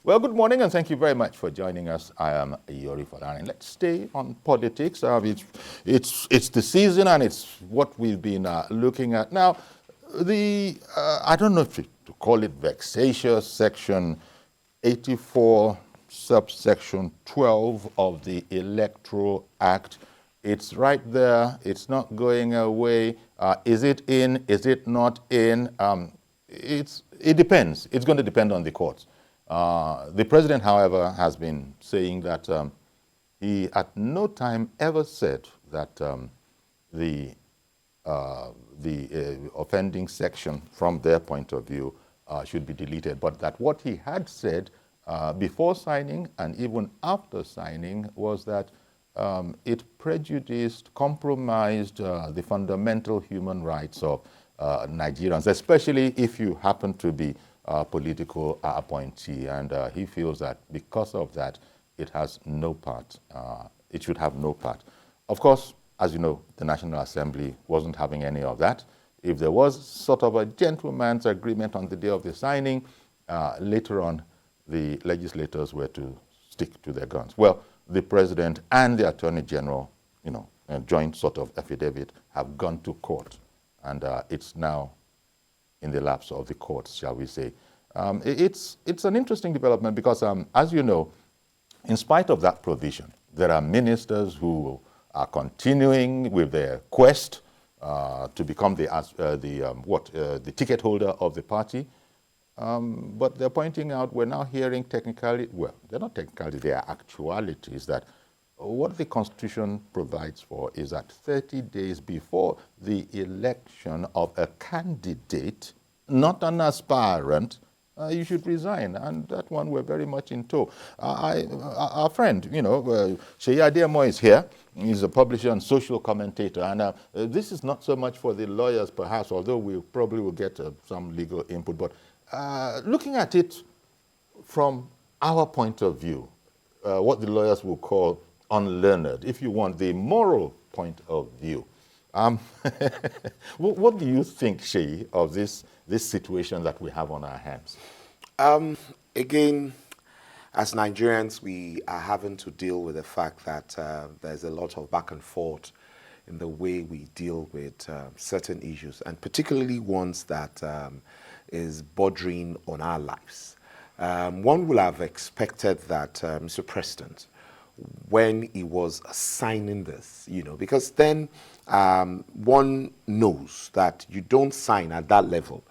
Well, good morning, and thank you very much for joining us. I am Yori Fadani. Let's stay on politics. It's the season, and it's what we've been looking at. Now, I don't know if to call it vexatious, Section 84, subsection 12 of the Electoral Act. It's right there. It's not going away. Is it in? Is it not in? It depends. It's going to depend on the courts. The president, however, has been saying that he at no time ever said that the offending section from their point of view should be deleted, but that what he had said before signing and even after signing was that it prejudiced, compromised the fundamental human rights of Nigerians, especially if you happen to be a political appointee. And he feels that because of that, it has no part. It should have no part. Of course, as you know, the National Assembly wasn't having any of that. If there was sort of a gentleman's agreement on the day of the signing, later on, the legislators were to stick to their guns. Well, the president and the attorney general, a joint sort of affidavit, have gone to court, and it's now in the laps of the courts, shall we say. It's an interesting development because, as you know, in spite of that provision, there are ministers who are continuing with their quest to become the ticket holder of the party. But they're pointing out, we're now hearing technically, well, they're not technically, they are actualities, that what the Constitution provides for is that 30 days before the election of a candidate, not an aspirant, you should resign. And that one we're very much in tow. Our friend, Sheyi Adeyemo is here. He's a publisher and social commentator. And this is not so much for the lawyers, perhaps, although we probably will get some legal input. But looking at it from our point of view, what the lawyers will call unlearned, if you want, the moral point of view. What do you think, Sheyi, of this situation that we have on our hands? Again, as Nigerians, we are having to deal with the fact that there's a lot of back and forth in the way we deal with certain issues, and particularly ones that is bordering on our lives. One would have expected that Mr. President, when he was signing this, because then one knows that you don't sign at that level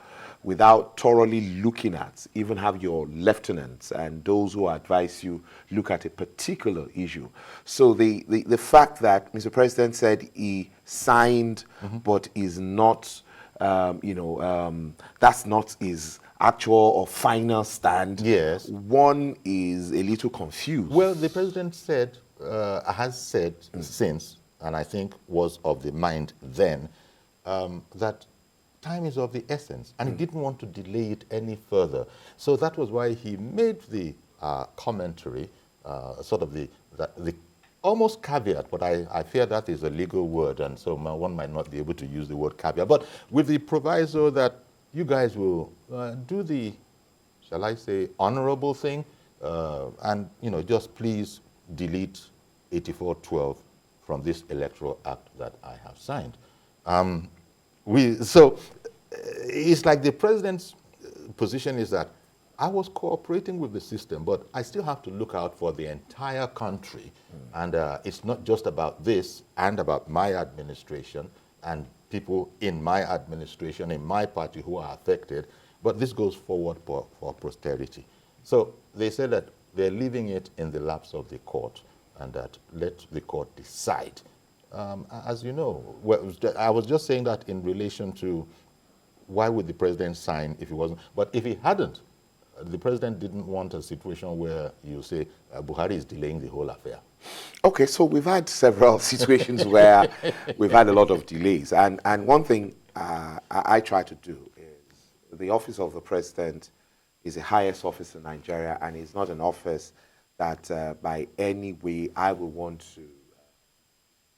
without thoroughly looking at, even have your lieutenants and those who advise you look at a particular issue. So the fact that Mr. President said he signed, but is not, that's not his actual or final stand. Yes. One is a little confused. Well, the president has said since, and I think was of the mind then, that time is of the essence, and he didn't want to delay it any further. So that was why he made the commentary, sort of the almost caveat, but I fear that is a legal word, and so one might not be able to use the word caveat, but with the proviso that you guys will do the, shall I say, honorable thing, and just please delete 8412 from this Electoral Act that I have signed. So it's like the president's position is that I was cooperating with the system, but I still have to look out for the entire country. And it's not just about this and about my administration and people in my administration, in my party who are affected, but this goes forward for posterity. So they said that they're leaving it in the laps of the court, and that let the court decide. As you know, I was just saying that in relation to why would the president sign if he wasn't, but if he hadn't, the president didn't want a situation where you say Buhari is delaying the whole affair. Okay, so we've had several situations where we've had a lot of delays. And one thing I try to do is the office of the president is the highest office in Nigeria, and it's not an office that by any way I would want to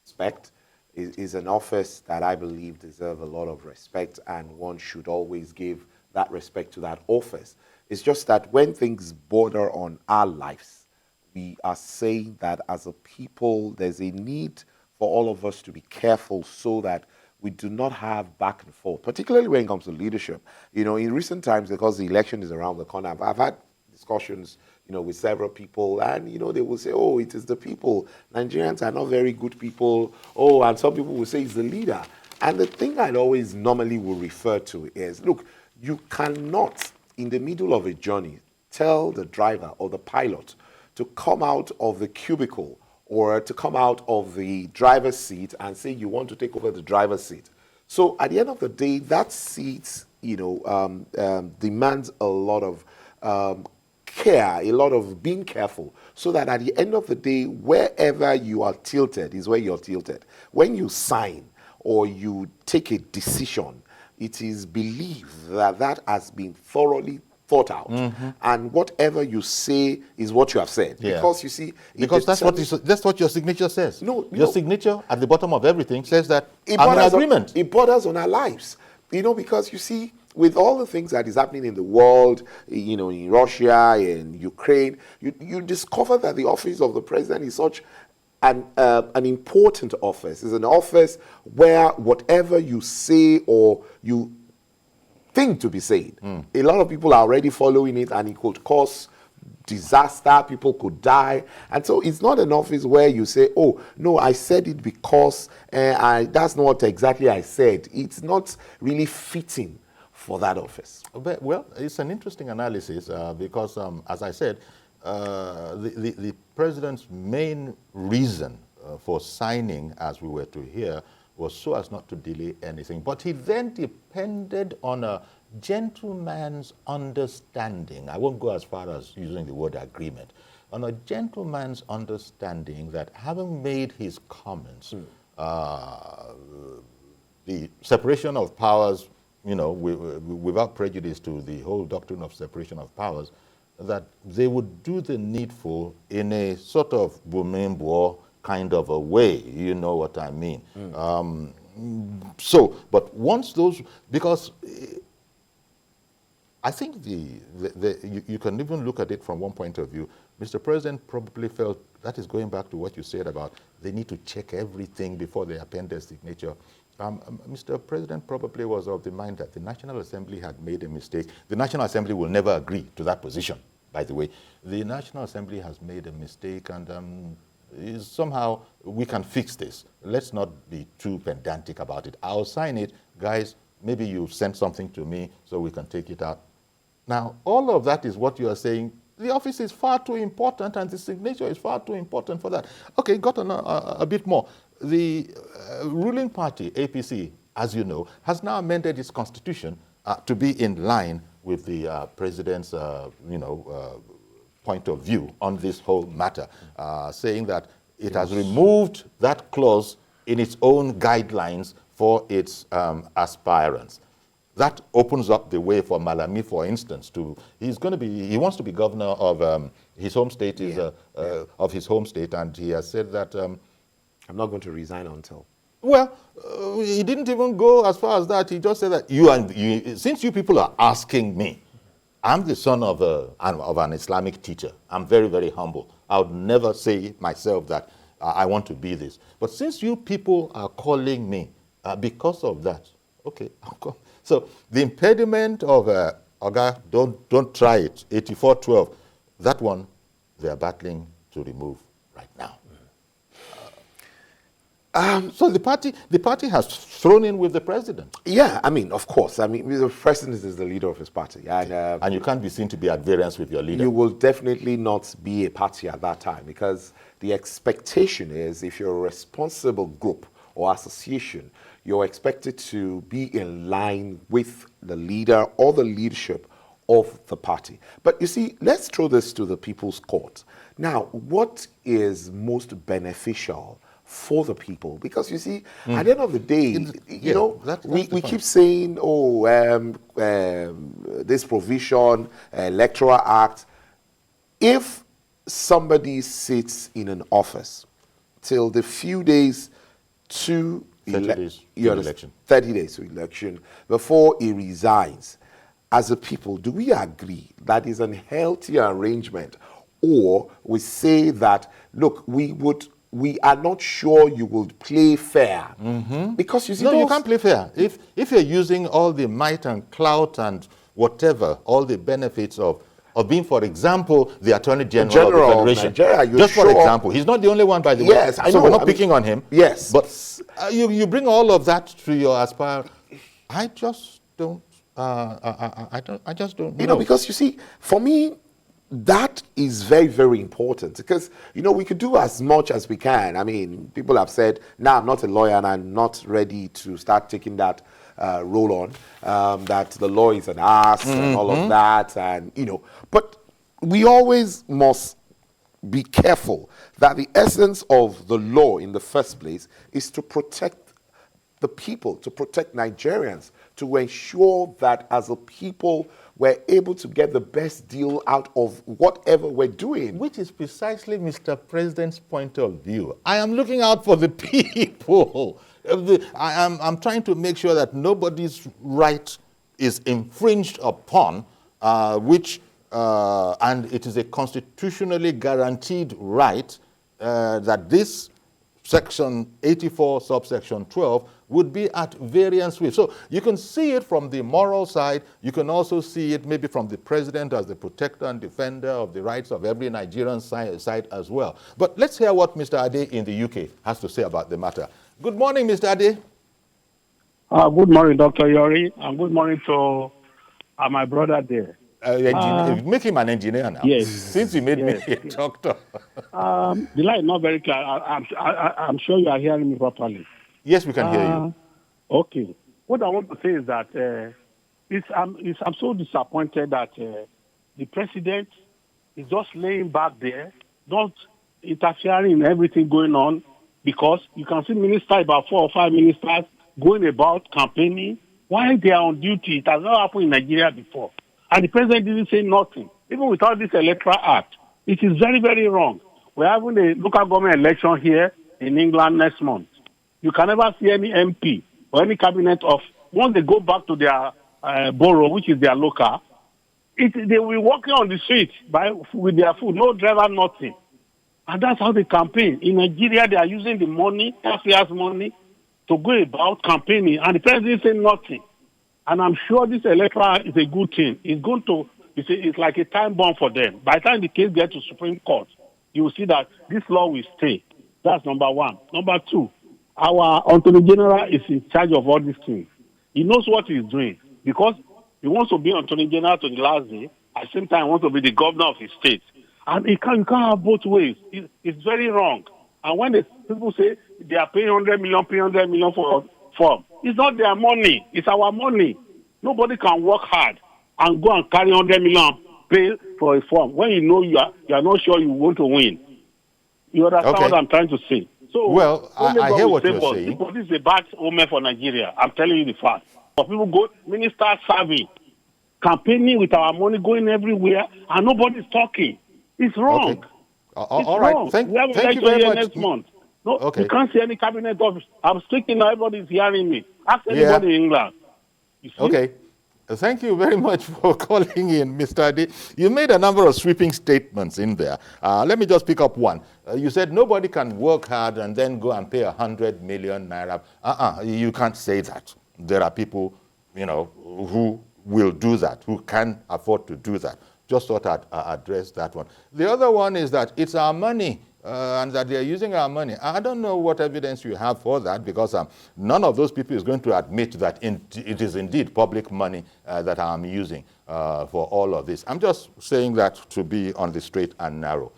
respect. Is an office that I believe deserves a lot of respect, and one should always give that respect to that office. It's just that when things border on our lives, we are saying that as a people, there's a need for all of us to be careful so that we do not have back and forth, particularly when it comes to leadership. You know, in recent times, because the election is around the corner, I've had discussions, you know, with several people, and, you know, they will say, oh, it is the people. Nigerians are not very good people. Oh, and some people will say it's the leader. And the thing I'd always normally will refer to is, look, you cannot, in the middle of a journey, tell the driver or the pilot to come out of the cubicle or to come out of the driver's seat and say you want to take over the driver's seat. So at the end of the day, that seat, you know, demands a lot of care, a lot of being careful, so that at the end of the day, wherever you are tilted is where you're tilted. When you sign or you take a decision, it is believed that that has been thoroughly thought out, and whatever you say is what you have said. Yeah. Because you see, because that's what your signature says. No, your signature at the bottom of everything says that it I'm in agreement. It borders on our lives, you know, because you see, with all the things that is happening in the world, you know, in Russia, in Ukraine, you discover that the office of the president is such an important office. It's an office where whatever you say or you think to be said, a lot of people are already following it, and it could cause disaster. People could die. And so it's not an office where you say, oh, no, I said it because that's not what exactly I said. It's not really fitting for that office. Well, it's an interesting analysis because, as I said, the president's main reason for signing, as we were to hear, was so as not to delay anything. But he then depended on a gentleman's understanding. I won't go as far as using the word agreement. On a gentleman's understanding that having made his comments, the separation of powers, you know, without prejudice to the whole doctrine of separation of powers, that they would do the needful in a sort of Bumembo kind of a way, you know what I mean. But once those, because I think you can even look at it from one point of view. Mr. President probably felt, that is going back to what you said about they need to check everything before they append their signature. Mr. President probably was of the mind that the National Assembly had made a mistake. The National Assembly will never agree to that position, by the way. The National Assembly has made a mistake, and somehow we can fix this. Let's not be too pedantic about it. I'll sign it. Guys, maybe you send something to me so we can take it out. Now, all of that is what you are saying. The office is far too important and the signature is far too important for that. Okay, got a bit more. The ruling party, APC, as you know, has now amended its constitution to be in line with the president's, point of view on this whole matter, saying that it has removed that clause in its own guidelines for its aspirants. That opens up the way for Malami, for instance, he wants to be governor of his home state, of his home state, and he has said that I'm not going to resign until. Well, he didn't even go as far as that. He just said that since you people are asking me, I'm the son of an Islamic teacher. I'm very, very humble. I would never say myself that I want to be this. But since you people are calling me because of that, okay, I'll come. So the impediment of Oga, don't try it, 8412, that one they are battling to remove right now. So the party has thrown in with the president. Yeah, I mean, of course. I mean, the president is the leader of his party. And you can't be seen to be at variance with your leader. You will definitely not be a party at that time, because the expectation is, if you're a responsible group or association, you're expected to be in line with the leader or the leadership of the party. But you see, let's throw this to the people's court. Now, what is most beneficial for the people? Because you see, at the end of the day, we keep saying, this provision, Electoral Act. If somebody sits in an office till the few days to 30 days to election, 30 days to election before he resigns, as a people, do we agree that is a healthy arrangement, or we say that, look, we are not sure you will play fair? Because you see, No, you can't play fair. If you're using all the might and clout and whatever, all the benefits of being, for example, the Attorney General of the Federation. Nigeria, just for example. He's not the only one, by the way. Yes, I know. So we're not picking on him. Yes. But you bring all of that to your aspire. I just don't, I just don't know. You know, because you see, for me, that is very, very important, because, you know, we could do as much as we can. I mean, people have said, now I'm not a lawyer and I'm not ready to start taking that role on, that the law is an ass and all of that, and, you know, but we always must be careful that the essence of the law in the first place is to protect the people, to protect Nigerians, to ensure that as a people we're able to get the best deal out of whatever we're doing. Which is precisely Mr. President's point of view. I am looking out for the people. I'm trying to make sure that nobody's right is infringed upon, and it is a constitutionally guaranteed right that this Section 84, subsection 12, would be at variance with. So you can see it from the moral side. You can also see it maybe from the president as the protector and defender of the rights of every Nigerian side as well. But let's hear what Mr. Ade in the UK has to say about the matter. Good morning, Mr. Ade. Good morning, Dr. Yori, and good morning to my brother there. Make him an engineer now. Yes. Since you made me a doctor. The line is not very clear. I'm sure you are hearing me properly. Yes, we can hear you. Okay. What I want to say is that I'm so disappointed that the president is just laying back there, not interfering in everything going on, because you can see ministers, about 4 or 5 ministers, going about campaigning while they are on duty. It has not happened in Nigeria before. And the president didn't say nothing, even without this Electoral Act. It is very, very wrong. We're having a local government election here in England next month. You can never see any MP or any cabinet once they go back to their borough, which is their local, they will be walking on the street with their food, no driver, nothing. And that's how they campaign. In Nigeria, they are using the money, taxpayers' money, to go about campaigning, and the president didn't say nothing. And I'm sure this electoral is a good thing. It's like a time bomb for them. By the time the case gets to Supreme Court, you will see that this law will stay. That's number one. Number two, our Attorney General is in charge of all these things. He knows what he's doing, because he wants to be Attorney General to the last day. At the same time, he wants to be the governor of his state. And you can't have both ways. It's very wrong. And when people say they are paying 100 million for form, it's not their money. It's our money. Nobody can work hard and go and carry 100 million, pay for a form when you know you are not sure you want to win. You understand what I'm trying to say? So, well, I hear what you're saying. This is a bad omen for Nigeria. I'm telling you the fact. But people go, ministers serving, campaigning with our money, going everywhere, and nobody's talking. It's wrong. Okay. All right. Wrong. Thank you very much. Next month. No, okay. You can't see any cabinet office. I'm speaking now, everybody's hearing me. Ask anybody in England. You see? Okay. Thank you very much for calling in, Mr. Ade. You made a number of sweeping statements in there. Let me just pick up one. You said nobody can work hard and then go and pay 100 million naira. You can't say that. There are people, who will do that, who can afford to do that. Just thought I'd address that one. The other one is that it's our money. And that they are using our money. I don't know what evidence you have for that, because none of those people is going to admit that it is indeed public money that I'm using for all of this. I'm just saying that to be on the straight and narrow.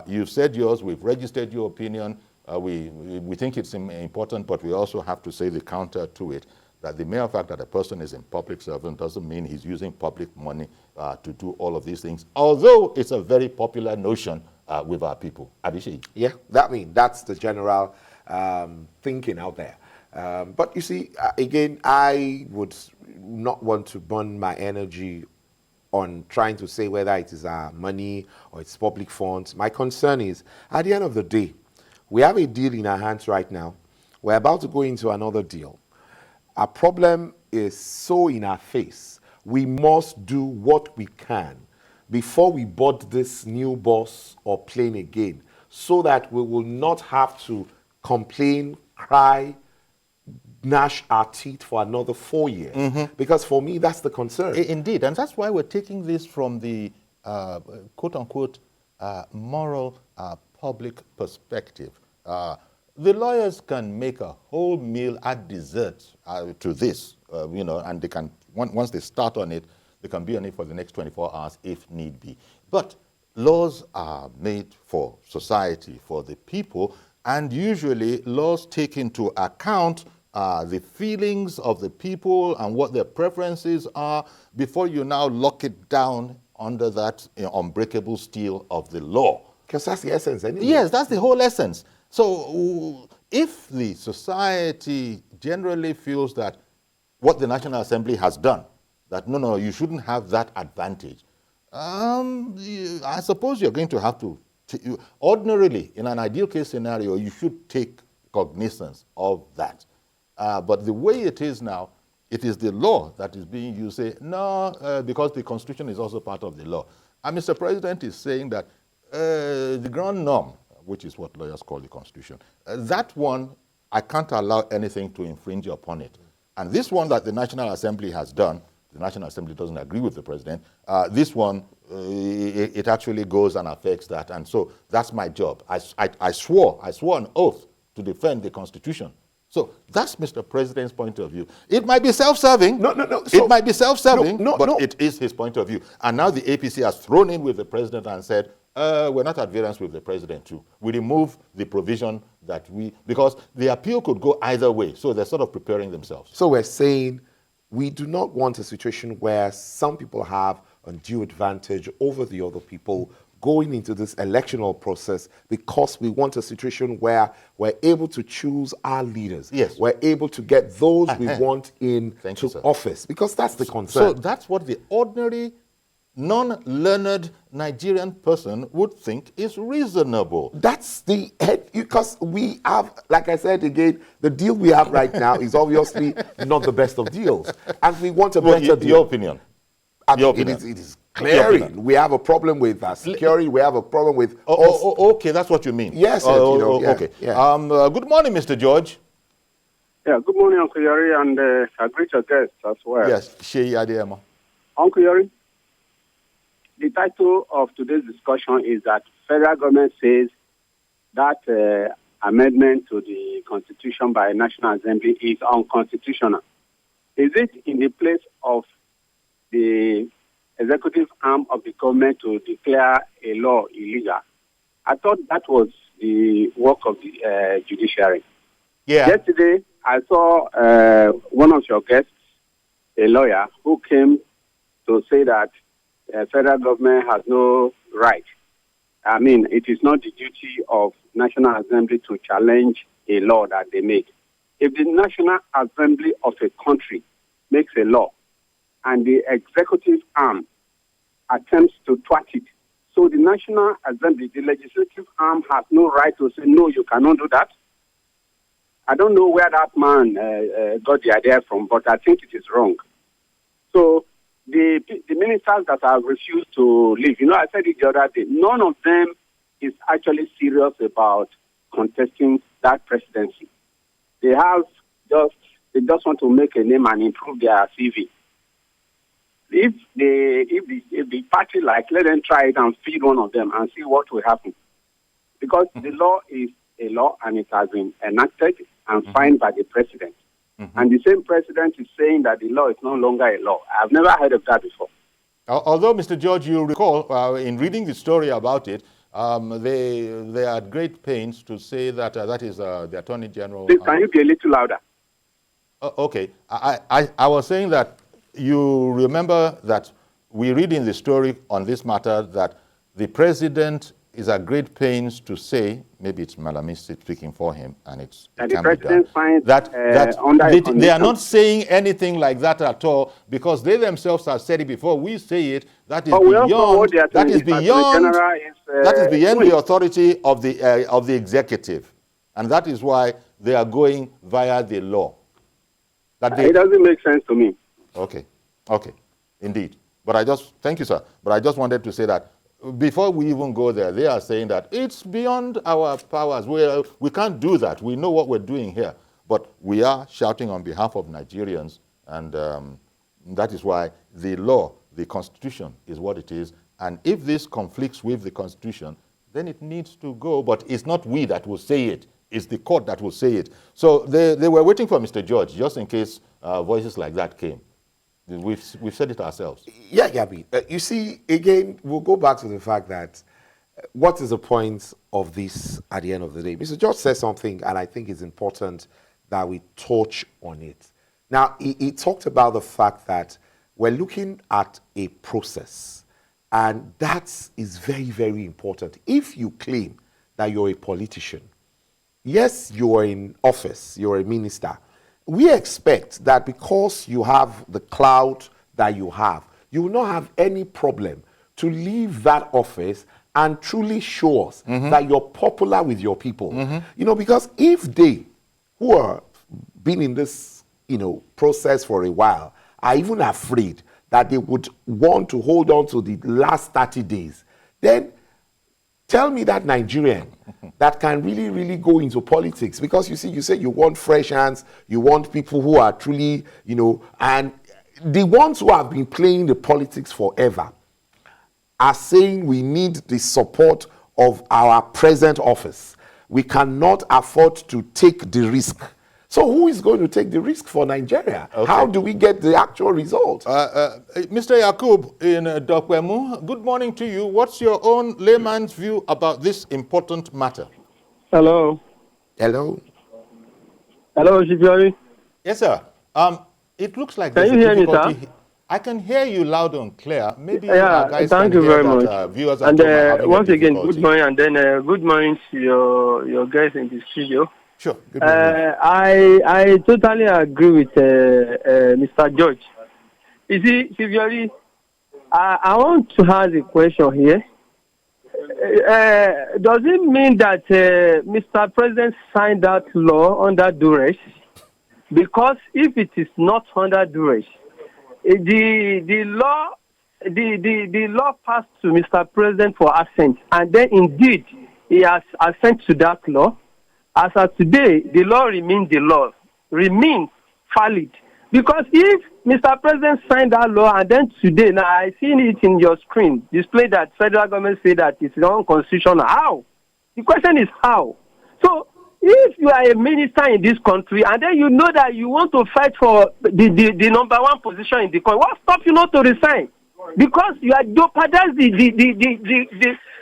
You've said yours. We've registered your opinion. We think it's important, but we also have to say the counter to it, that the mere fact that a person is in public servant doesn't mean he's using public money to do all of these things, although it's a very popular notion with our people. Abhishek? Yeah, that's the general thinking out there. But you see, again, I would not want to burn my energy on trying to say whether it is our money or it's public funds. My concern is, at the end of the day, we have a deal in our hands right now. We're about to go into another deal. Our problem is so in our face. we must do what we can before we board this new bus or plane again, so that we will not have to complain, cry, gnash our teeth for another 4 years. Because for me, that's the concern. Indeed, and that's why we're taking this from the quote-unquote moral public perspective. The lawyers can make a whole meal add dessert to this, and they can, once they start on it, they can be on it for the next 24 hours if need be. But laws are made for society, for the people, and usually laws take into account the feelings of the people and what their preferences are before you now lock it down under that unbreakable steel of the law. Because that's the essence anyway. Yes, that's the whole essence. So if the society generally feels that what the National Assembly has done, that no, you shouldn't have that advantage, I suppose you're going to have to, ordinarily, in an ideal case scenario, you should take cognizance of that. But the way it is now, it is the law that is being used. Say, no, because the Constitution is also part of the law. And Mr. President is saying that the ground norm, which is what lawyers call the Constitution, that one, I can't allow anything to infringe upon it. And this one that the National Assembly has done, the National Assembly doesn't agree with the president, this one, it actually goes and affects that. And so that's my job. I swore an oath to defend the Constitution. So that's Mr. President's point of view. It might be self-serving. No. It might be self-serving, but it is his point of view. And now the APC has thrown in with the president and said, we're not at variance with the president too. We remove the provision that because the appeal could go either way. So they're sort of preparing themselves. So we're saying we do not want a situation where some people have undue advantage over the other people going into this electoral process, because we want a situation where we're able to choose our leaders. Yes. We're able to get those we want into office, because that's the concern. So that's what the ordinary, non-learned Nigerian person would think is reasonable. That's the head, because we have, like I said again, the deal we have right now is obviously not the best of deals. And we want a better deal. Your opinion. It is glaring. We have a problem with security. We have a problem with... okay, that's what you mean. Yes. Okay. Yeah. Good morning, Mr. George. Yeah, good morning, Uncle Yori, and I greet your guests as well. Yes, Sheyi Adeyemo. Uncle Yori, the title of today's discussion is that federal government says that amendment to the Constitution by National Assembly is unconstitutional. Is it in the place of the executive arm of the government to declare a law illegal? I thought that was the work of the judiciary. Yeah. Yesterday, I saw one of your guests, a lawyer, who came to say that federal government has no right. I mean, it is not the duty of National Assembly to challenge a law that they make. If the National Assembly of a country makes a law and the executive arm attempts to thwart it, so the National Assembly, the legislative arm, has no right to say, no, you cannot do that. I don't know where that man got the idea from, but I think it is wrong. So the ministers that have refused to leave, I said it the other day, none of them is actually serious about contesting that presidency. They just want to make a name and improve their CV. If the party let them try it and feed one of them and see what will happen. Because the law is a law and it has been enacted and signed by the president. And the same president is saying that the law is no longer a law. I've never heard of that before. Although, Mr. George, you recall, in reading the story about it, they are at great pains to say that that is the Attorney General. Please, can you be a little louder? Okay. I was saying that you remember that we read in the story on this matter that the president is at great pains to say, maybe it's Malami speaking for him, and it the president finds that they are not saying anything like that at all, because they themselves have said it before. We say it. That is beyond. That is beyond. That is beyond the authority of the executive, and that is why they are going via the law. It doesn't make sense to me. Okay. Indeed. Thank you, sir. But I just wanted to say that before we even go there, they are saying that it's beyond our powers. We can't do that. We know what we're doing here. But we are shouting on behalf of Nigerians, and that is why the law, the Constitution, is what it is. And if this conflicts with the Constitution, then it needs to go. But it's not we that will say it. It's the court that will say it. So they were waiting for Mr. George, just in case voices like that came. We've said it ourselves. Yeah, Gabby. You see, again, we'll go back to the fact that what is the point of this at the end of the day? Mr. George said something, and I think it's important that we touch on it. Now, he talked about the fact that we're looking at a process, and that is very, very important. If you claim that you're a politician, yes, you're in office, you're a minister, we expect that because you have the clout that you will not have any problem to leave that office and truly show us that you're popular with your people. You know, because if they, who are been in this, process for a while, are even afraid that they would want to hold on to the last 30 days, then tell me that Nigerian that can really, really go into politics. Because you see, you say you want fresh hands, you want people who are truly, and the ones who have been playing the politics forever are saying we need the support of our present office. We cannot afford to take the risk. So who is going to take the risk for Nigeria? Okay. How do we get the actual result? Mr. Yakub in Dokwemu, good morning to you. What's your own layman's view about this important matter? Hello. Hello. Hello, Shibiori. Yes, sir. It looks like there's a difficulty. Me, I can hear you loud and clear. Maybe guys thank you very that, much. Viewers and once again, good morning, and then good morning to your guys in the studio. Sure. Good I totally agree with Mr. George. You see, Shibiori, I want to ask a question here. Does it mean that Mr. President signed that law under duress? Because if it is not under duress, the law passed to Mr. President for assent, and then indeed he has assent to that law. As of today, the law remains valid. Because if Mr. President signed that law and then today, now I seen it in your screen, display that federal government say that it's unconstitutional. How? The question is how? So if you are a minister in this country and then you know that you want to fight for the number one position in the country, what stops you not to resign? Because you are jeopardizing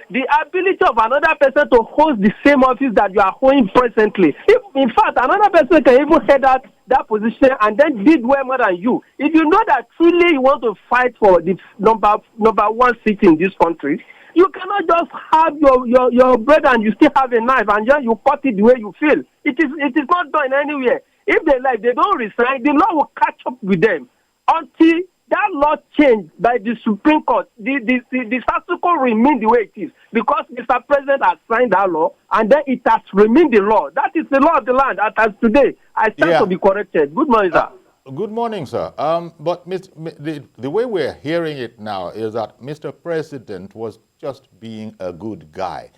the ability of another person to hold the same office that you are holding presently. If, in fact, another person can even head that position and then did well more than you. If you know that truly you want to fight for the number one seat in this country, you cannot just have your bread and you still have a knife and just you cut it the way you feel. It is not done anywhere. If they like, they don't resign, the law will catch up with them until that law changed by the Supreme Court. The status quo remain the way it is because Mr. President has signed that law and then it has remained the law. That is the law of the land as today. I stand to be corrected. Good morning, sir. Good morning, sir. But the way we're hearing it now is that Mr. President was just being a good guy.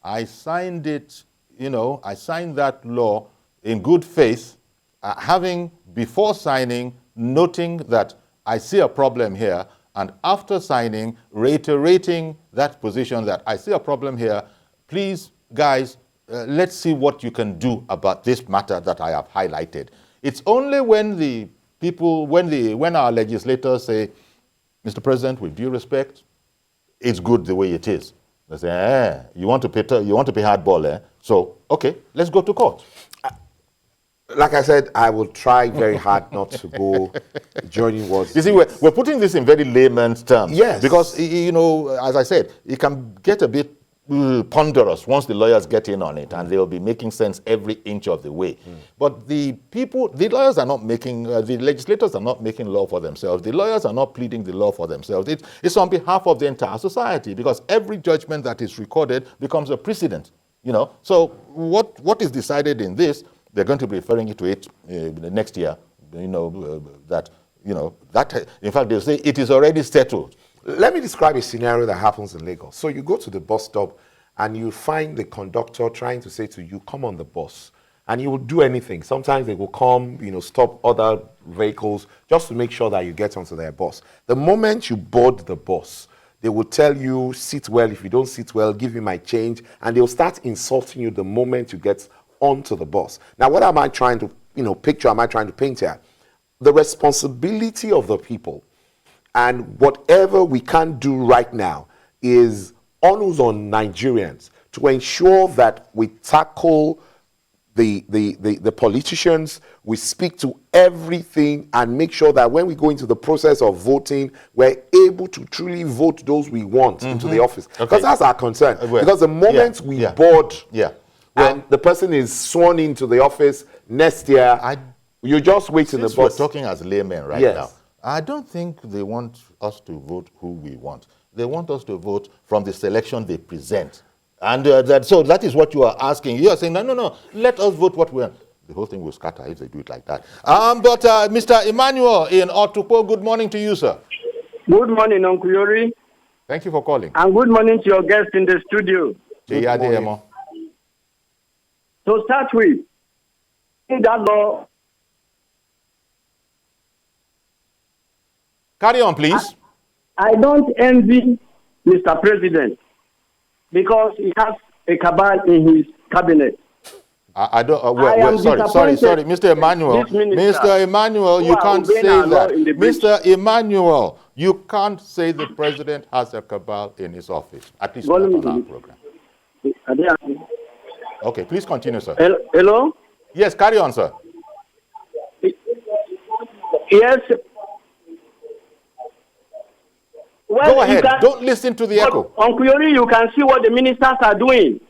I signed it, I signed that law in good faith, having before signing, noting that I see a problem here, and after signing, reiterating that position that I see a problem here, please, guys, let's see what you can do about this matter that I have highlighted. It's only when the people, when our legislators say, Mr. President, with due respect, it's good the way it is. They say, you want to pay hardball, eh? So, okay, let's go to court. Like I said, I will try very hard not to go joining words. You see, we're putting this in very layman's terms. Yes. Because, as I said, it can get a bit ponderous once the lawyers get in on it, and they'll be making sense every inch of the way. But the lawyers are not making, the legislators are not making law for themselves. The lawyers are not pleading the law for themselves. It's on behalf of the entire society, because every judgment that is recorded becomes a precedent. So what is decided in this, they're going to be referring to it next year, that that, in fact, they'll say it is already settled. Let me describe a scenario that happens in Lagos. So you go to the bus stop and you find the conductor trying to say to you, come on the bus. And you will do anything. Sometimes they will come, stop other vehicles just to make sure that you get onto their bus. The moment you board the bus, they will tell you, sit well. If you don't sit well, give me my change. And they'll start insulting you the moment you get onto the bus. Now, what am I trying to, picture am I trying to paint here? The responsibility of the people and whatever we can do right now is onus on Nigerians to ensure that we tackle the politicians, we speak to everything and make sure that when we go into the process of voting, we're able to truly vote those we want into the office. Because that's our concern. Because the moment we board and the person is sworn into the office next year, you just wait in the bus. We're talking as laymen right now. I don't think they want us to vote who we want. They want us to vote from the selection they present. And so that is what you are asking. You are saying, no, let us vote what we want. The whole thing will scatter if they do it like that. But Mr. Emmanuel in Otukpo, good morning to you, sir. Good morning, Uncle Yori. Thank you for calling. And good morning to your guest in the studio. To start with, in that law... Carry on, please. I don't envy Mr. President because he has a cabal in his cabinet. I don't. Sorry, Mr. Emmanuel. Mr. Emmanuel, you can't say that. Mr. Emmanuel, you can't say the president has a cabal in his office. At least not on our program. Okay, please continue, sir. Hello? Yes, carry on, sir. Yes. Well, go ahead. Don't listen to the echo. Uncle Yori, you can see what the ministers are doing.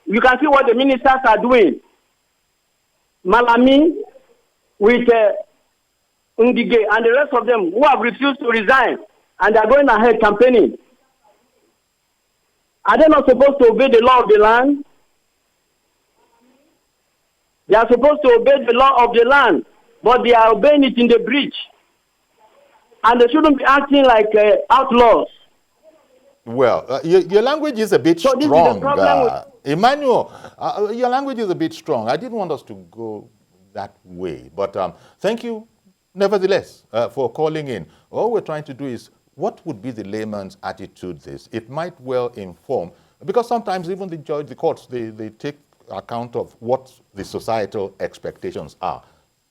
You can see what the ministers are doing. Malami with Ndige and the rest of them who have refused to resign and are going ahead campaigning. Are they not supposed to obey the law of the land? They are supposed to obey the law of the land, but they are obeying it in the breach. And they shouldn't be acting like outlaws. Well, your language is a bit strong. Emmanuel, your language is a bit strong. I didn't want us to go that way. But thank you, nevertheless, for calling in. All we're trying to do is, what would be the layman's attitude this? It might well inform, because sometimes even the courts, they take account of what the societal expectations are.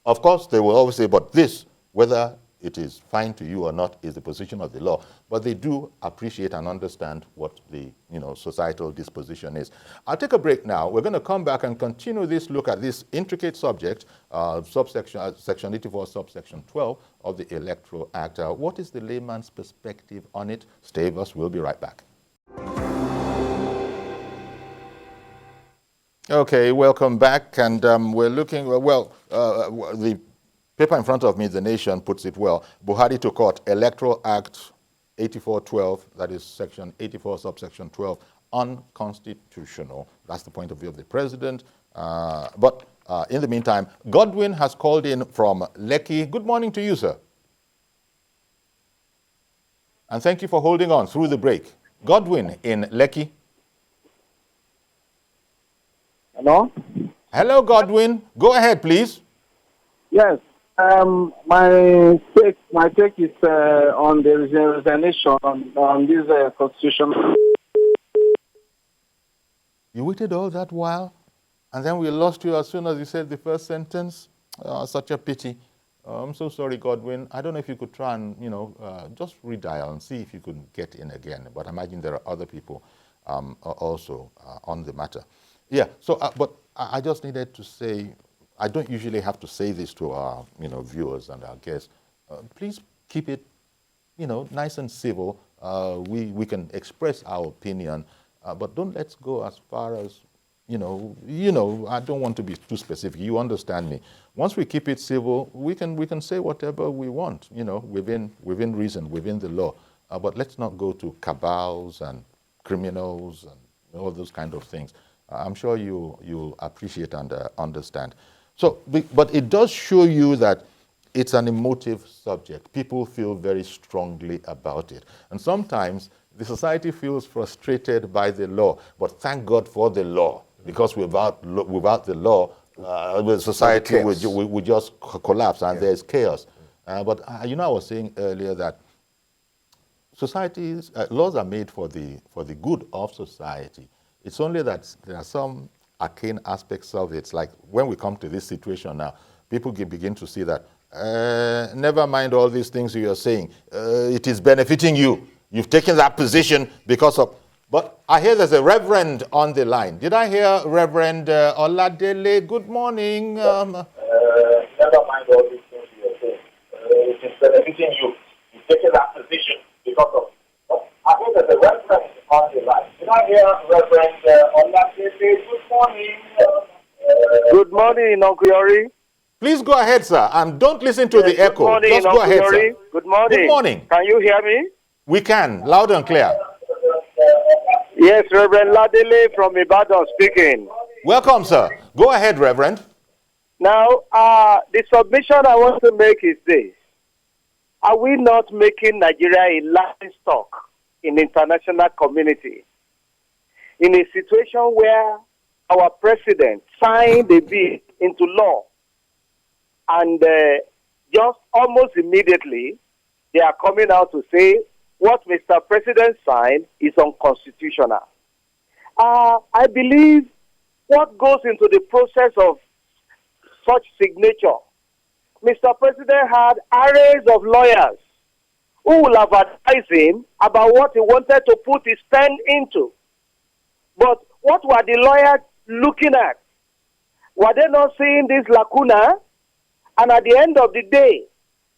Of course, they will always say, but this, whether it is fine to you or not, is the position of the law. But they do appreciate and understand what the societal disposition is. I'll take a break now. We're going to come back and continue this look at this intricate subject, Section 84, subsection 12 of the Electoral Act. What is the layman's perspective on it? Stay with us. We'll be right back. Okay, welcome back. And we're looking, the paper in front of me, The Nation, puts it well. Buhari to court, Electoral Act 8412, that is Section 84, subsection 12, unconstitutional. That's the point of view of the president. But in the meantime, Godwin has called in from Lekki. Good morning to you, sir. And thank you for holding on through the break. Godwin in Lekki. Hello? Hello, Godwin. Go ahead, please. Yes. My take is on the resignation on this constitution. You waited all that while, and then we lost you as soon as you said the first sentence. Such a pity. I'm so sorry, Godwin. I don't know if you could try and just redial and see if you could get in again. But I imagine there are other people also on the matter. Yeah. So, but I just needed to say, I don't usually have to say this to our viewers and our guests. Please keep it nice and civil. We can express our opinion, but don't let's go as far as I don't want to be too specific. You understand me. Once we keep it civil, we can say whatever we want, within reason, within the law. But let's not go to cabals and criminals and all those kind of things. I'm sure you'll appreciate and understand. So, but it does show you that it's an emotive subject. People feel very strongly about it. And sometimes the society feels frustrated by the law, but thank God for the law, because without the law, the society would just collapse, and there's chaos. But I was saying earlier that societies, laws are made for the good of society. It's only that there are some arcane aspects of it. Like when we come to this situation now, people begin to see that, never mind all these things you're saying, it is benefiting you. You've taken that position because of... But I hear there's a reverend on the line. Did I hear Reverend Oladele? Good morning. Never mind all these things you're saying. It is benefiting you. You've taken that position because of... But I hear there's a reverend on the line. Did I hear Reverend Oladele? Good morning. Good morning, Uncle Yori. Please go ahead, sir, and don't listen to the echo. Good morning, Just go ahead, sir. Good morning. Good morning. Can you hear me? We can, loud and clear. Yes, Reverend Ladele from Ibadan speaking. Welcome, sir. Go ahead, Reverend. Now, the submission I want to make is this. Are we not making Nigeria a laughing stock in the international community? In a situation where our president signed the bill into law, and just almost immediately, they are coming out to say what Mr. President signed is unconstitutional. I believe what goes into the process of such signature, Mr. President had arrays of lawyers who will have advised him about what he wanted to put his pen into. But what were the lawyers looking at? Were they not seeing this lacuna? And at the end of the day,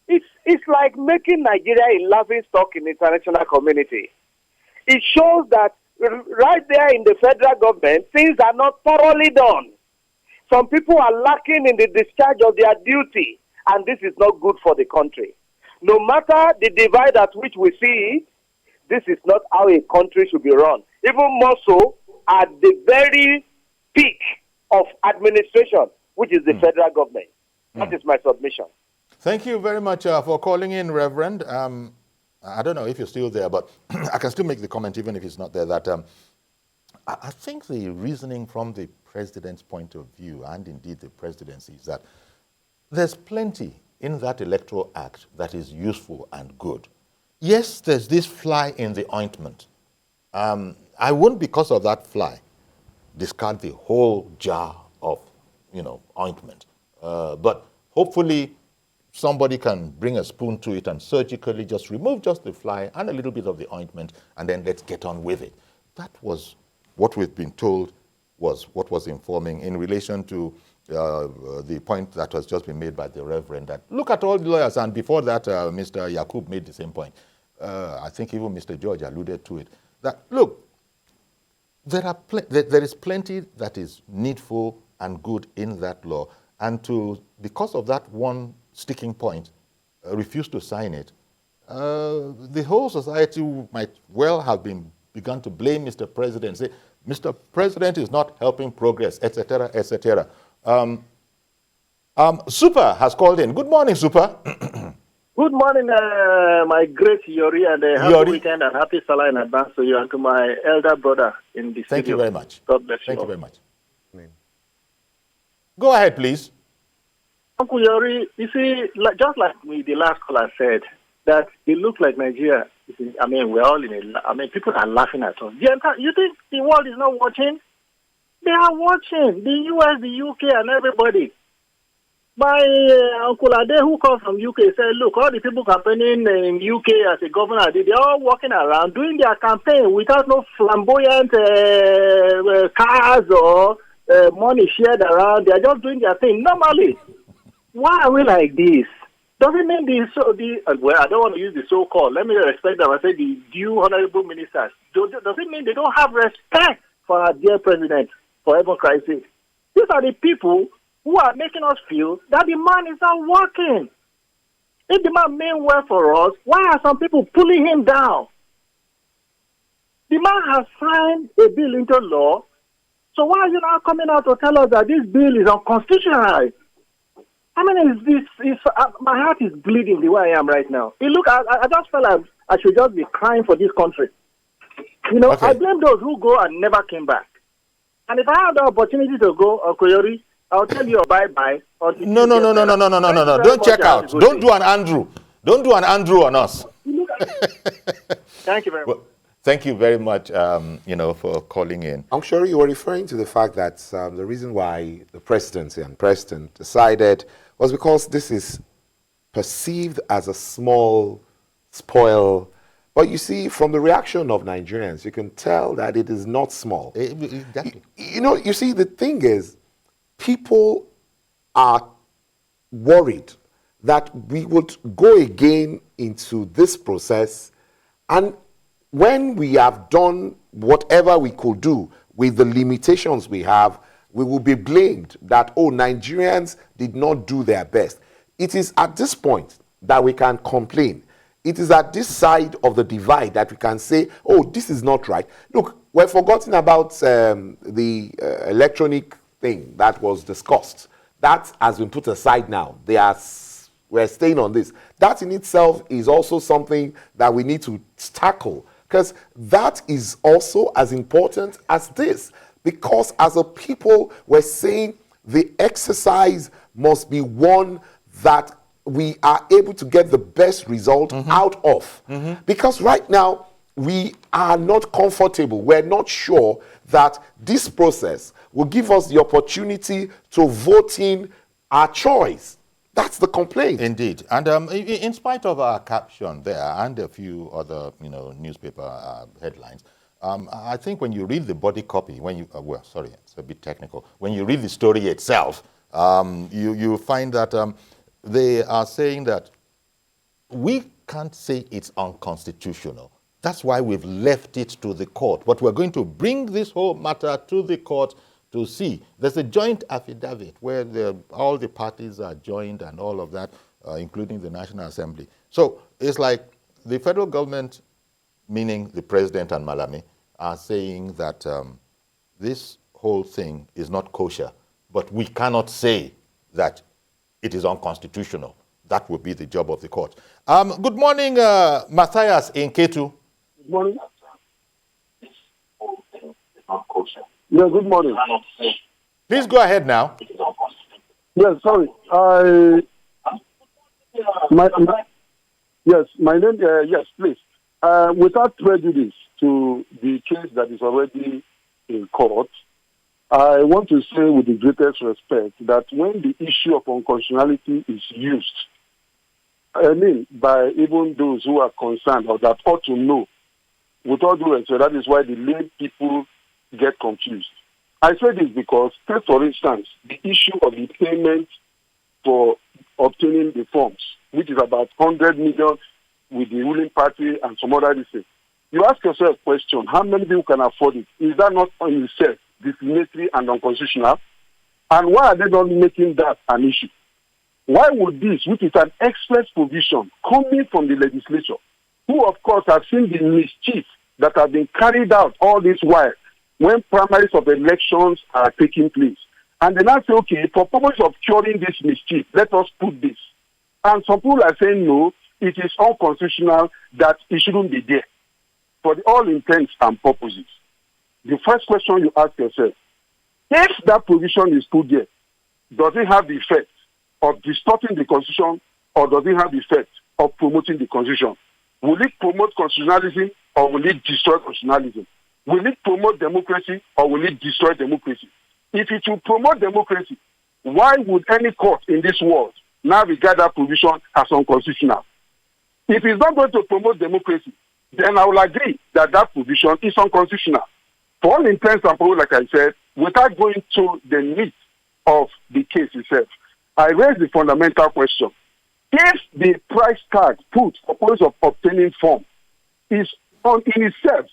it's like making Nigeria a laughing stock in the international community. It shows that right there in the federal government, things are not thoroughly done. Some people are lacking in the discharge of their duty, and this is not good for the country. No matter the divide at which we see, this is not how a country should be run. Even more so at the very peak of administration, which is the federal government. That is my submission. Thank you very much for calling in, Reverend. I don't know if you're still there, but I can still make the comment even if it's not there, that I think the reasoning from the president's point of view, and indeed the presidency, is that there's plenty in that Electoral Act that is useful and good. Yes, there's this fly in the ointment. I wouldn't, because of that fly, discard the whole jar of, ointment. But hopefully somebody can bring a spoon to it and surgically just remove just the fly and a little bit of the ointment, and then let's get on with it. That was what we've been told was what was informing in relation to the point that has just been made by the Reverend, that look at all the lawyers, and before that Mr. Yakub made the same point. I think even Mr. George alluded to it, that look, there is plenty that is needful and good in that law, and because of that one sticking point, refuse to sign it, the whole society might well have begun to blame Mr. President, say, Mr. President is not helping progress, etc., etc. Super has called in. Good morning, Super. Good morning, my great Yori, and happy weekend and happy Salah in advance to you and to my elder brother in the studio. Thank you very much. God bless you. Thank you very much. Amen. Go ahead, please. Uncle Yori, you see, just like the last caller said, that it looks like Nigeria, we're all people are laughing at us. You think the world is not watching? They are watching. The US, the UK, and everybody. My Uncle Ade, who comes from UK, said, look, all the people campaigning in UK as a governor, they're all walking around doing their campaign without no flamboyant cars or money shared around. They're just doing their thing normally. Why are we like this? Does it mean well, I don't want to use the so-called, let me respect them and say the due honorable ministers. Does it mean they don't have respect for our dear president, for heaven's Christ's sake? These are the people who are making us feel that the man is not working. If the man meant well for us, why are some people pulling him down? The man has signed a bill into law, so why are you now coming out to tell us that this bill is unconstitutional? I mean, my heart is bleeding the way I am right now. Look, I just felt like I should just be crying for this country. You know, Okay. I blame those who go and never came back. And if I had the opportunity to go, Koyori, I'll tell you bye-bye. No. Don't check out. Don't do an Andrew. Don't do an Andrew on us. Thank you very much. Well, thank you very much, for calling in. I'm sure you were referring to the fact that the reason why the presidency and president decided was because this is perceived as a small spoil. But you see, from the reaction of Nigerians, you can tell that it is not small. Exactly. You see, the thing is, people are worried that we would go again into this process, and when we have done whatever we could do with the limitations we have, we will be blamed that, oh, Nigerians did not do their best. It is at this point that we can complain. It is at this side of the divide that we can say, oh, this is not right. Look, we've forgotten about the electronic thing that was discussed. That has been put aside now. We're staying on this. That in itself is also something that we need to tackle, because that is also as important as this. Because as a people, we're saying the exercise must be one that we are able to get the best result out of. Because right now, we are not comfortable. We're not sure that this process will give us the opportunity to vote in our choice. That's the complaint. Indeed. And in spite of our caption there and a few other, newspaper headlines, I think when you read the body copy, it's a bit technical. When you read the story itself, you find that they are saying that we can't say it's unconstitutional. That's why we've left it to the court. But we're going to bring this whole matter to the court to see. There's a joint affidavit where all the parties are joined and all of that, including the National Assembly. So it's like the federal government, meaning the president and Malami, are saying that this whole thing is not kosher, but we cannot say that it is unconstitutional. That would be the job of the court. Good morning, Matthias in Ketu. Good morning. Yeah, good morning. Please go ahead now. Yes, sorry. My name, yes, please. Without prejudice to the case that is already in court, I want to say with the greatest respect that when the issue of unconstitutionality is used, by even those who are concerned or that ought to know, with all due respect, that is why the lay people get confused. I say this because, take for instance, the issue of the payment for obtaining the forms, which is about 100 million with the ruling party and some other things. You ask yourself a question, how many people can afford it? Is that not on itself discriminatory and unconstitutional? And why are they not making that an issue? Why would this, which is an express provision coming from the legislature, who of course have seen the mischief that have been carried out all this while when primaries of elections are taking place, and then I say, okay, for purpose of curing this mischief, let us put this. And some people are saying, no, it is unconstitutional, that it shouldn't be there. For all intents and purposes, the first question you ask yourself, if that provision is put there, does it have the effect of distorting the constitution, or does it have the effect of promoting the constitution? Will it promote constitutionalism, or will it destroy constitutionalism? Will it promote democracy, or will it destroy democracy? If it will promote democracy, why would any court in this world now regard that provision as unconstitutional? If it's not going to promote democracy, then I will agree that that provision is unconstitutional. For all intents and purposes, like I said, without going to the meat of the case itself, I raise the fundamental question. If the price tag put for purpose of obtaining form is in itself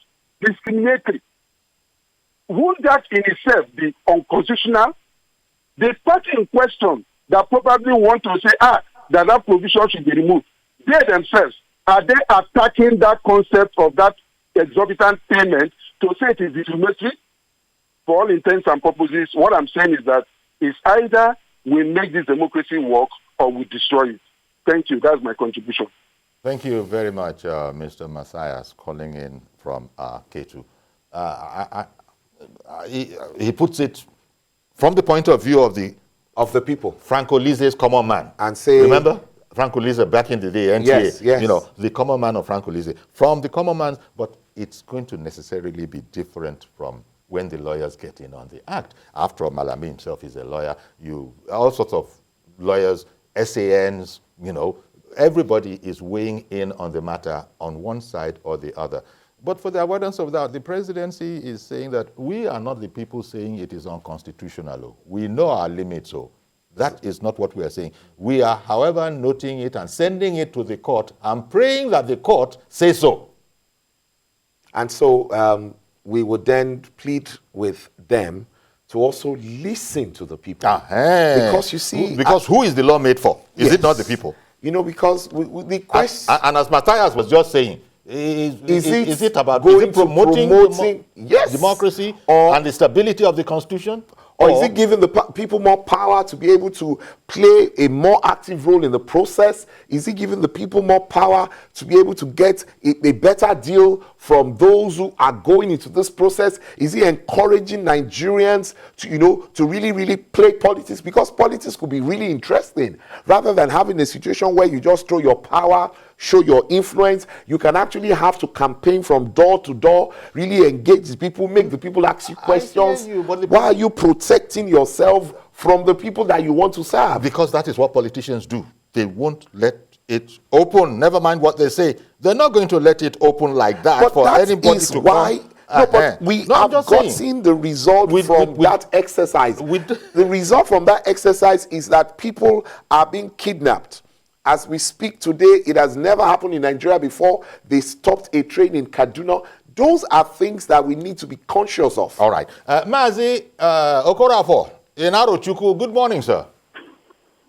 discriminatory, would that in itself be unconstitutional? The party in question that probably want to say, that provision should be removed, they themselves, are they attacking that concept of that exorbitant payment to say it is discriminatory? For all intents and purposes, what I'm saying is that it's either we make this democracy work or we destroy it. Thank you. That's my contribution. Thank you very much, Mr. Matthias, calling in from K2. He puts it from the point of view of the people. Franco Lize's common man. And say, remember Franco Lize back in the day, NTA, yes, yes. You know, the common man of Franco Lize. From the common man, but it's going to necessarily be different from when the lawyers get in on the act. After all, Malami himself is a lawyer. All sorts of lawyers, SANs, you know, everybody is weighing in on the matter on one side or the other. But for the avoidance of doubt, the presidency is saying that we are not the people saying it is unconstitutional. We know our limits. So that is not what we are saying. We are, however, noting it and sending it to the court and praying that the court say so. And so we would then plead with them to also listen to the people. Because you see... Because who is the law made for? Is it not the people? You know, because the question... And as Matthias was just saying, is it about promoting democracy and the stability of the Constitution? Or is it giving the people more power to be able to play a more active role in the process? Is it giving the people more power to be able to get a better deal from those who are going into this process? Is it encouraging Nigerians to, you know, to really, really play politics? Because politics could be really interesting. Rather than having a situation where you just throw your power, show your influence, you can actually have to campaign from door to door, really engage the people, make the people ask you questions. Why are you protecting yourself from the people that you want to serve? Because that is what politicians do. They won't let it open. Never mind what they say. They're not going to let it open like that but for that anybody is to why. come. No, but we have gotten the result from that exercise. The result from that exercise is that people are being kidnapped. As we speak today, it has never happened in Nigeria before. They stopped a train in Kaduna. Those are things that we need to be conscious of. All right. Mazi Okorafo, in Arochukwu, good morning, sir.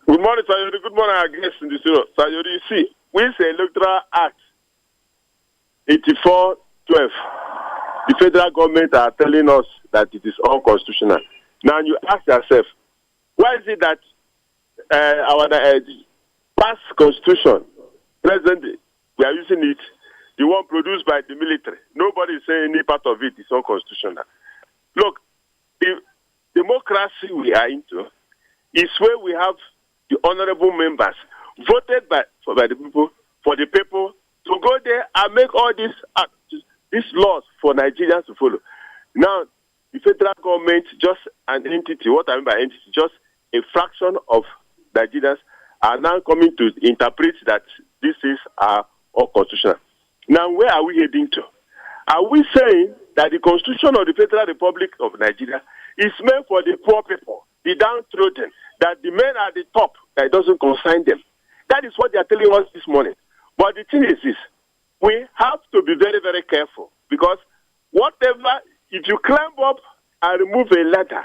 Good morning, Sayori. Good morning, our guests in the studio. Sayori, you see, we say Electoral Act 84/12. The federal government are telling us that it is unconstitutional. Now you ask yourself, why is it that our past constitution, presently, we are using it, the one produced by the military. Nobody is saying any part of it is unconstitutional. Look, the democracy we are into is where we have the honorable members voted by the people, for the people, to go there and make all these laws for Nigerians to follow. Now, the federal government, just an entity, what I mean by entity, just a fraction of Nigerians are now coming to interpret that this is unconstitutional. Now, where are we heading to? Are we saying that the Constitution of the Federal Republic of Nigeria is meant for the poor people, the downtrodden, that the men at the top, that it doesn't concern them? That is what they are telling us this morning. But the thing is this, we have to be very, very careful, because whatever, if you climb up and remove a ladder,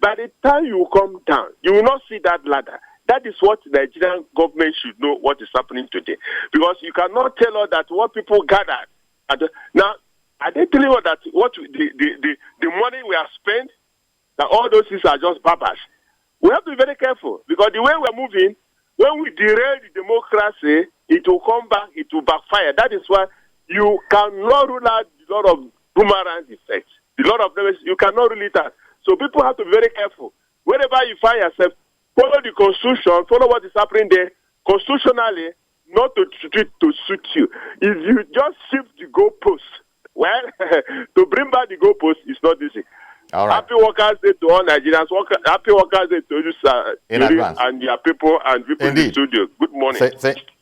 by the time you come down, you will not see that ladder. That is what the Nigerian government should know what is happening today. Because you cannot tell us that what people gathered. Now, are they telling us that what the money we have spent, that all those things are just barbers? We have to be very careful, because the way we're moving, when we derail the democracy, it will come back, it will backfire. That is why you cannot rule out a lot of boomerang effects. A lot of them, you cannot rule it out. So people have to be very careful. Wherever you find yourself, follow the Constitution, follow what is happening there constitutionally, not to suit you. If you just shift the goalposts, well, to bring back the goalposts is not easy. All right. Happy Workers' Day to all Nigerians. Happy Workers' Day to you, sir, in advance, and your people and people in the studio. Good morning.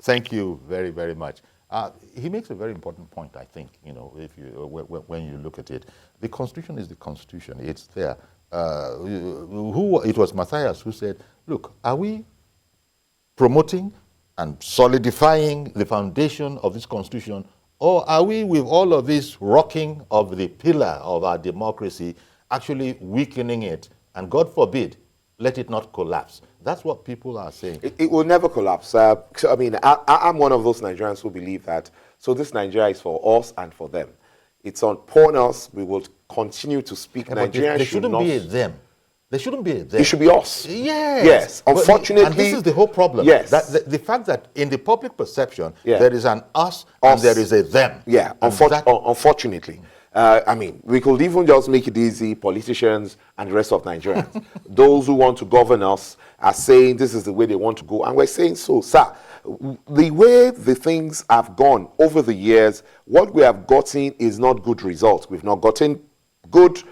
Thank you very, very much. He makes a very important point, I think, you know, if you when you look at it. The Constitution is the Constitution. It's there. It was Matthias who said, look, are we promoting and solidifying the foundation of this Constitution, or are we, with all of this rocking of the pillar of our democracy, actually weakening it, and God forbid, let it not collapse? That's what people are saying. It will never collapse. I mean, I'm one of those Nigerians who believe that, so this Nigeria is for us and for them. It's upon us. We will continue to speak. Nigerians there shouldn't be a them. They shouldn't be there. It should be us. Yes. Yes. Unfortunately. And this is the whole problem. Yes. That the fact that in the public perception, Yeah. there is an us and there is a them. Yeah. Unfortunately. I mean, we could even just make it easy, politicians and the rest of Nigerians. Those who want to govern us are saying this is the way they want to go. And we're saying, so, sir, the way the things have gone over the years, what we have gotten is not good results. We've not gotten good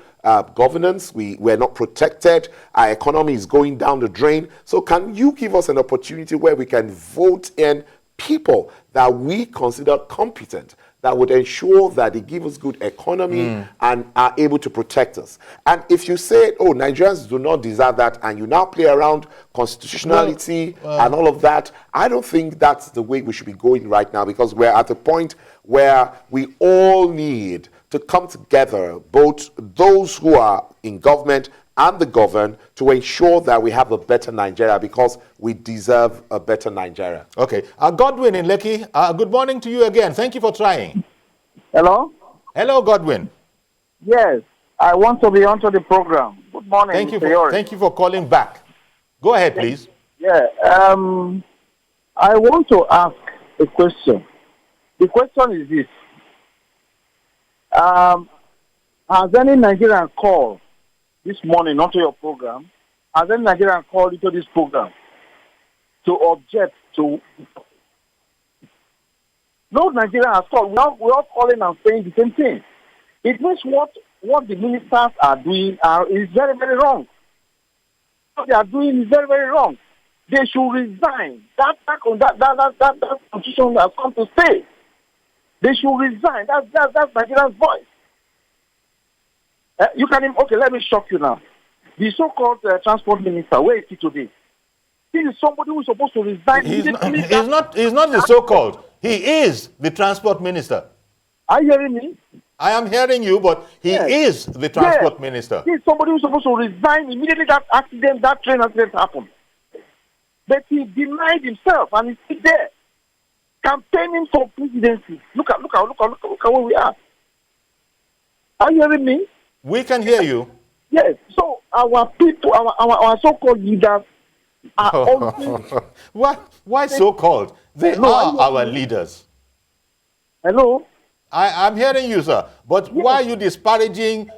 governance. We're not protected. Our economy is going down the drain. So can you give us an opportunity where we can vote in people that we consider competent, that would ensure that they give us good economy and are able to protect us? And if you say, oh, Nigerians do not deserve that, and you now play around constitutionality and all of that, I don't think that's the way we should be going right now, because we're at a point where we all need to come together, both those who are in government and the governed, to ensure that we have a better Nigeria, because we deserve a better Nigeria. Okay. Godwin in Lekki, good morning to you again. Thank you for trying. Hello? Hello, Godwin. Yes, I want to be onto the program. Good morning. Thank you for calling back. Go ahead, please. Yeah, I want to ask a question. The question is this. Has any Nigerian called this morning onto your program? Has any Nigerian called into this program to object to? No Nigerian has called. We're all calling and saying the same thing. It means what the ministers are doing is very, very wrong. What they are doing is very, very wrong. They should resign. That constitution has come to stay. They should resign. That's Nigeria's voice. You can, okay, let me shock you now. The so-called transport minister, where is he today? He is somebody who is supposed to resign. He's not the so-called. He is the transport minister. Are you hearing me? I am hearing you, but he is the transport minister. He is somebody who is supposed to resign immediately that train accident happened. But he denied himself and he's still there, campaigning for presidency. Look at where we are. Are you hearing me? We can hear you. Yes. So our people, our so-called leaders are also... Why so-called? They are our leaders. Hello? I'm hearing you, sir. But why are you disparaging?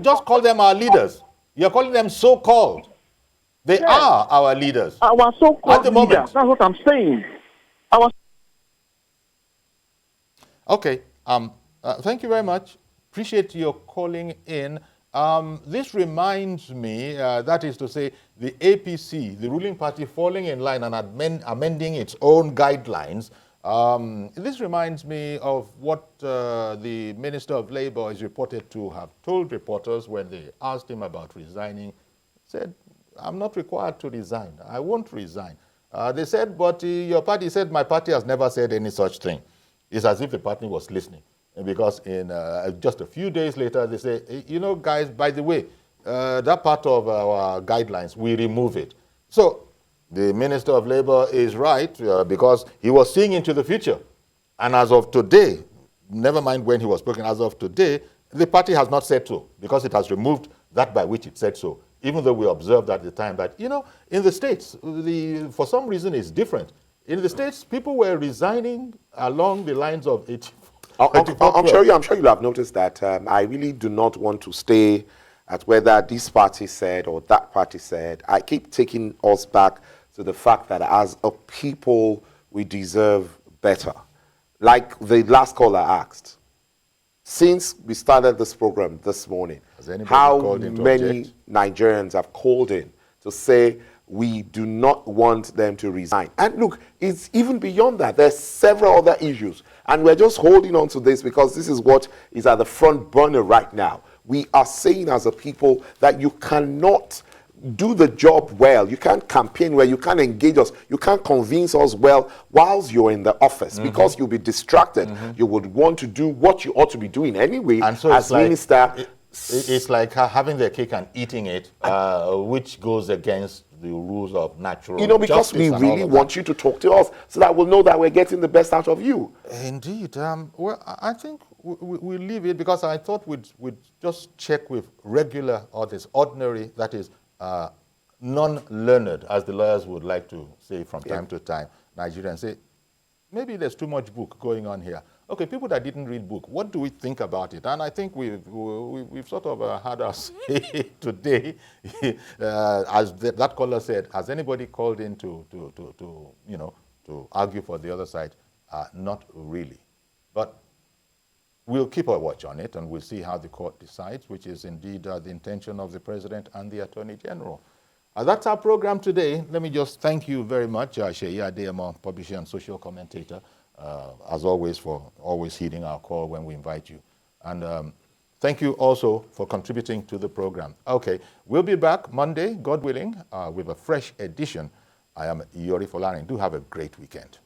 Just call them our leaders. You're calling them so-called. They are our leaders. Our so-called leaders. Moment. That's what I'm saying. Okay. Thank you very much. Appreciate your calling in. This reminds me, that is to say, the APC, the ruling party, falling in line and amending its own guidelines. This reminds me of what the Minister of Labour is reported to have told reporters when they asked him about resigning. He said, I'm not required to resign. I won't resign. They said, but your party said, my party has never said any such thing. It's as if the party was listening. Because in just a few days later, they say, you know, guys, by the way, that part of our guidelines, we remove it. So the Minister of Labour is right because he was seeing into the future. And as of today, never mind when he was spoken, as of today, the party has not said so because it has removed that by which it said so. Even though we observed at the time that, you know, in the States, for some reason it's different. In the States, people were resigning along the lines of 84. I'm sure you'll have noticed that I really do not want to stay at whether this party said or that party said. I keep taking us back to the fact that as a people, we deserve better. Like the last caller asked, since we started this program this morning, how many Nigerians have called in to say we do not want them to resign? And look, it's even beyond that. There's several other issues. And we're just holding on to this because this is what is at the front burner right now. We are saying as a people that you cannot do the job well. You can't campaign well. You can't engage us. You can't convince us well whilst you're in the office because you'll be distracted. You would want to do what you ought to be doing anyway and so as minister. It's like having their cake and eating it, which goes against the rules of natural justice. Because we really want you to talk to us so that we'll know that we're getting the best out of you. Indeed. Well, I think we'll leave it because I thought we'd just check with regular or this ordinary, that is, non-learned, as the lawyers would like to say from time to time, Nigerians say, maybe there's too much book going on here. Okay, people that didn't read book, what do we think about it? And I think we've sort of had our say today. As that caller said, has anybody called in to argue for the other side? Not really. But we'll keep a watch on it, and we'll see how the court decides, which is indeed the intention of the President and the Attorney General. That's our program today. Let me just thank you very much, Sheyi Adeyemo, publisher and social commentator, as always, for always heeding our call when we invite you. And thank you also for contributing to the program. Okay, we'll be back Monday, God willing, with a fresh edition. I am Iyori Folarin. Do have a great weekend.